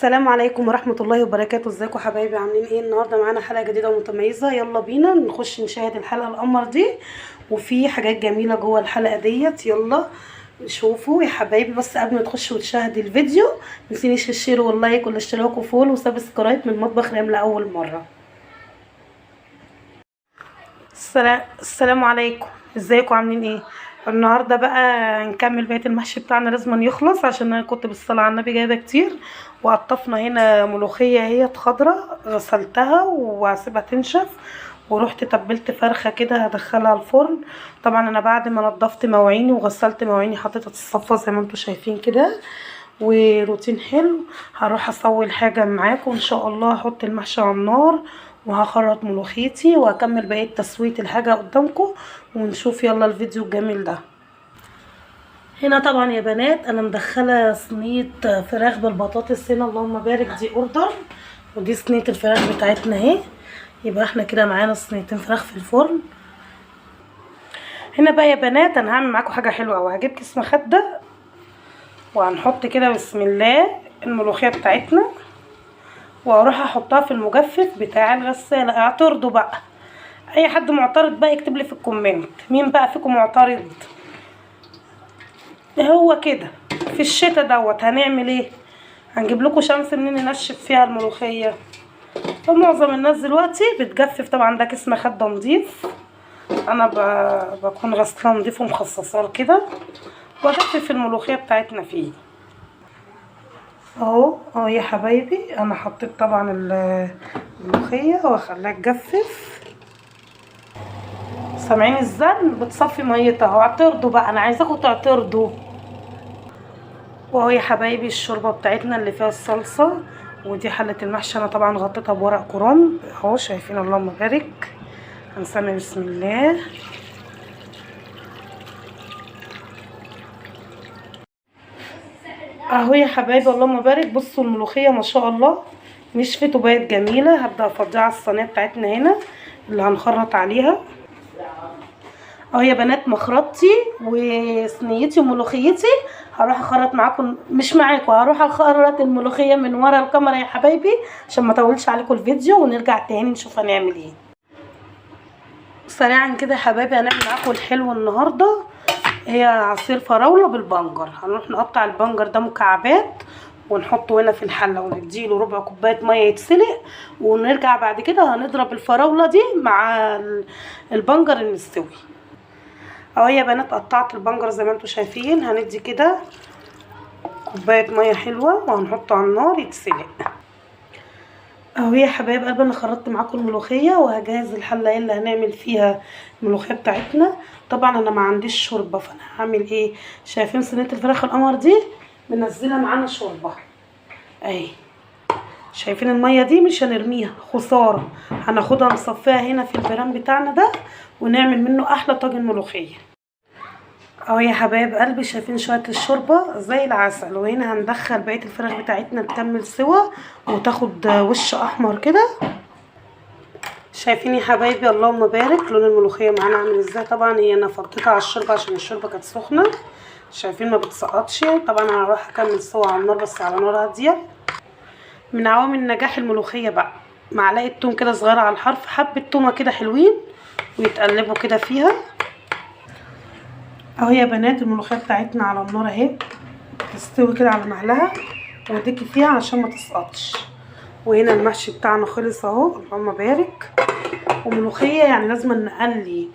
السلام عليكم ورحمة الله وبركاته. ازيكم حبايبي؟ عاملين ايه؟ النهارده معانا حلقة جديدة ومتميزة. يلا بينا نخش نشاهد الحلقة القمر دي، وفي حاجات جميلة جوه الحلقة ديت. يلا شوفوا يا حبايبي. بس قبل ما تخشوا وتشاهدوا الفيديو متنسيش الشير واللايك والاشتراك وفول وسبسكرايب من مطبخ ريم لأول مرة. السلام عليكم، ازيكم عاملين ايه؟ النهارده بقى نكمل بقيه المحشي بتاعنا، لازم يخلص عشان انا كنت بالصلاه على النبي جايبه كتير. وقطفنا هنا ملوخيه هي خضره، غسلتها وهسيبها تنشف، ورحت تبلت فرخه كده هدخلها الفرن. طبعا انا بعد ما نضفت مواعيني وغسلت مواعيني حطيتها تتصفى زي ما انتم شايفين كده، وروتين حلو. هروح اسوي الحاجه معاكم ان شاء الله. هحط المحشي على النار وهخرط ملوخيتي وهكمل بقيه تسويه الحاجه قدامكم، ونشوف يلا الفيديو الجميل ده. هنا طبعا يا بنات انا مدخله صينيه فراخ بالبطاطس هنا، اللهم بارك، دي اوردر، ودي صينيه الفراخ بتاعتنا اهي. يبقى احنا كده معانا صينيتين فراخ في الفرن. هنا بقى يا بنات انا هعمل معاكم حاجه حلوه قوي. هجيب كيس مخده وهنحط كده بسم الله الملوخيه بتاعتنا، واروح احطها في المجفف بتاع الغساله. اعترضوا بقى، اي حد معترض بقى يكتب لي في الكومنت مين بقى فيكم معترض. هو كده في الشتاء دوت هنعمل ايه؟ هنجيب لكم شمس منين ننشف فيها الملوخيه؟ فمعظم الناس دلوقتي بتجفف. طبعا ده كيس مخده نضيف، انا بكون غسلاه نضيف ومخصصاه كده، واجفف الملوخيه بتاعتنا فيه اهو يا حبايبي. انا حطيت طبعا الملوخيه واخليها تجفف. سامعين الزن بتصفي ميتها اهو. اعترضوا بقى، انا عايزاكم تعترضوا. واهو يا حبايبي الشوربه بتاعتنا اللي فيها الصلصه، ودي حله المحشي انا طبعا غطيتها بورق كرنب اهو، شايفين اللهم بارك. هنسمي بسم الله. اهو يا حبايبي اللهم بارك. بصوا الملوخيه ما شاء الله نشفت وبقت جميله. هبدا افضيها على الصينيه بتاعتنا هنا اللي هنخرط عليها اهو يا بنات. مخرطتي وصينيتي وملوخيتي هروح اخرط معاكم، مش معاكم، هروح اخرط الملوخيه من ورا الكاميرا يا حبايبي عشان ما اطولش عليكم الفيديو، ونرجع تاني نشوف هنعمل ايه سريعا كده يا حبايبي. هنعمل معاكم الحلو النهارده، هي عصير فراوله بالبنجر. هنروح نقطع البنجر ده مكعبات ونحطه هنا في الحله، ونديله ربع كوبايه ميه يتسلق، ونرجع بعد كده هنضرب الفراوله دي مع البنجر المستوي اهو يا بنات. قطعت البنجر زي ما انتم شايفين. هندي كده كوبايه ميه حلوه وهنحطه على النار يتسلق اهو يا حبايب قلبي. انا خرطت معاكم الملوخيه وهجهز الحله اللي هنعمل فيها الملوخيه بتاعتنا. طبعا انا ما عنديش شوربه، فانا هعمل ايه؟ شايفين صينيه الفراخ القمر دي منزله معانا شوربه اهي. شايفين الميه دي مش هنرميها خساره، هناخدها نصفيها هنا في البرام بتاعنا ده ونعمل منه احلى طاجن ملوخيه اهو يا حبايب قلبي. شايفين شويه الشوربه زي العسل. وهنا هندخل بقيه الفراخ بتاعتنا تكمل سوا وتاخد وش احمر كده. شايفين يا حبايبي اللهم بارك لون الملوخيه معانا عامل ازاي. طبعا هي انا فضيتها على الشوربه عشان الشوربه كانت سخنه، شايفين ما بتسقطش. طبعا انا هروح اكمل سوا على النار بس على نار هاديه. من عوامل نجاح الملوخيه بقى معلقه توم كده صغيره على الحرف، حبه تومه كده حلوين ويتقلبوا كده فيها اهو يا بنات. الملوخيه بتاعتنا على النار اهي تستوي كده على مهلها، واديكي فيها عشان ما تسقطش. وهنا المحشي بتاعنا خلص اهو اللهم بارك. وملوخيه يعني لازم نقلي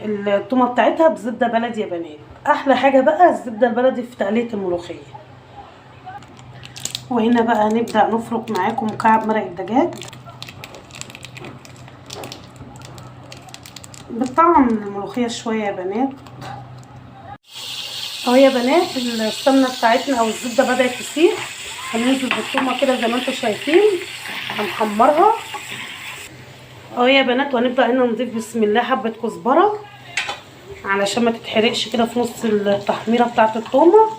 التومه بتاعتها بزبده بلدي يا بنات. احلى حاجه بقى الزبده البلدي في تقليه الملوخيه. وهنا بقى نبدا نفرك معاكم مكعب مرق الدجاج بتطعم الملوخيه شويه يا بنات اهو يا بنات. السمنه بتاعتنا او الزبده بدات تسيح، هننزل بالثومه كده زي ما انتم شايفين، هنحمرها اهو يا بنات. وهنبدا هنا نضيف بسم الله حبه كزبره علشان ما تتحرقش كده في نص التحميره بتاعه الثومه.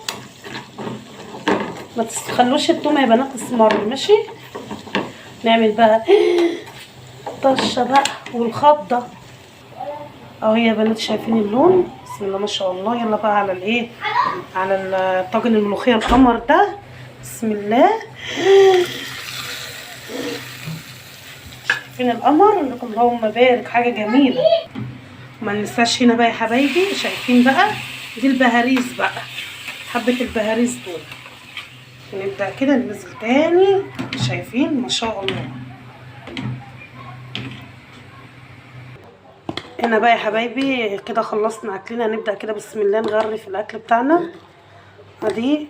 ما تخلوش الثومه يا بنات تسمر ماشي. نعمل بقى طشه بقى والخضه اهو يا بنات. شايفين اللون بسم الله ما شاء الله. يلا بقى على الايه، على طاجن الملوخيه القمر ده. بسم بسم الله. شايفين القمر؟ لكم اللهم بارك، حاجه جميله. وما ننساش هنا بقى يا حبايبي، شايفين بقى دي البهاريز بقى، حبه البهاريز دول. ونبدا كده ننزل تاني. شايفين ما شاء الله. هنا بقى يا حبايبي كده خلصنا اكلنا. نبدا كده بسم الله نغرف الاكل بتاعنا. ادي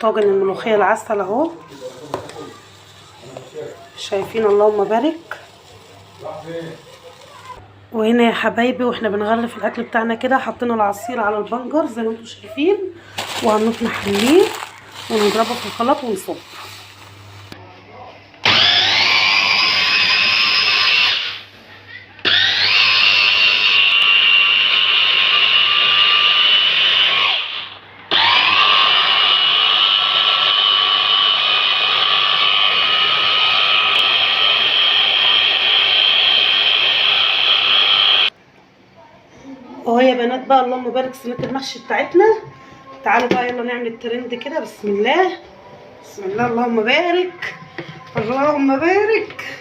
طاجن الملوخيه العسل اهو، شايفين اللهم بارك. وهنا يا حبايبي واحنا بنغرف الاكل بتاعنا كده حطينا العصير على البنجر زي ما انتم شايفين، وهنروح نحليه ونضربه في الخلاط ونصب. اهو يا بنات بقى اللهم بارك صينيه المحشي بتاعتنا. تعالوا بقى يلا نعمل الترند كده. بسم الله بسم الله اللهم بارك اللهم بارك.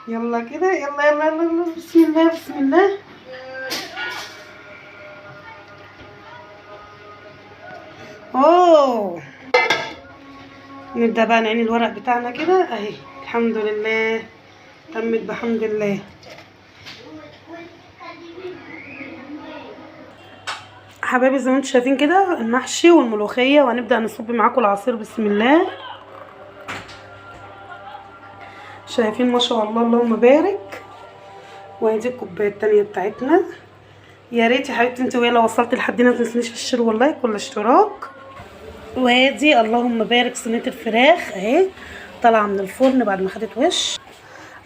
يلا كده يلا يلا يلا بسم الله بسم الله. اوه نبدا بقى نعين الورق بتاعنا كده اهي. الحمد لله تمت بحمد الله. حبايبي زي ما انتم شايفين كده المحشي والملوخيه، وهنبدا نصب معاكم العصير. بسم الله. شايفين ما شاء الله اللهم بارك. وادي الكوبايه التانيه بتاعتنا. يا ريت يا حبيبتي انت وهي لو وصلت لحد هنا متنسيش الشير واللايك والاشتراك. وادي اللهم بارك صينيه الفراخ اهي طالعه من الفرن بعد ما خدت وش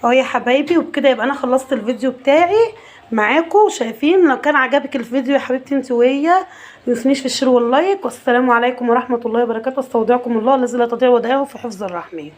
اهو يا حبايبي. وبكده يبقى انا خلصت الفيديو بتاعي معاكم. شايفين لو كان عجبك الفيديو يا حبيبتي انت وهي متنسيش في الشير واللايك. والسلام عليكم ورحمه الله وبركاته. استودعكم الله الذي لا تضيع ودائعه في حفظ الرحمن.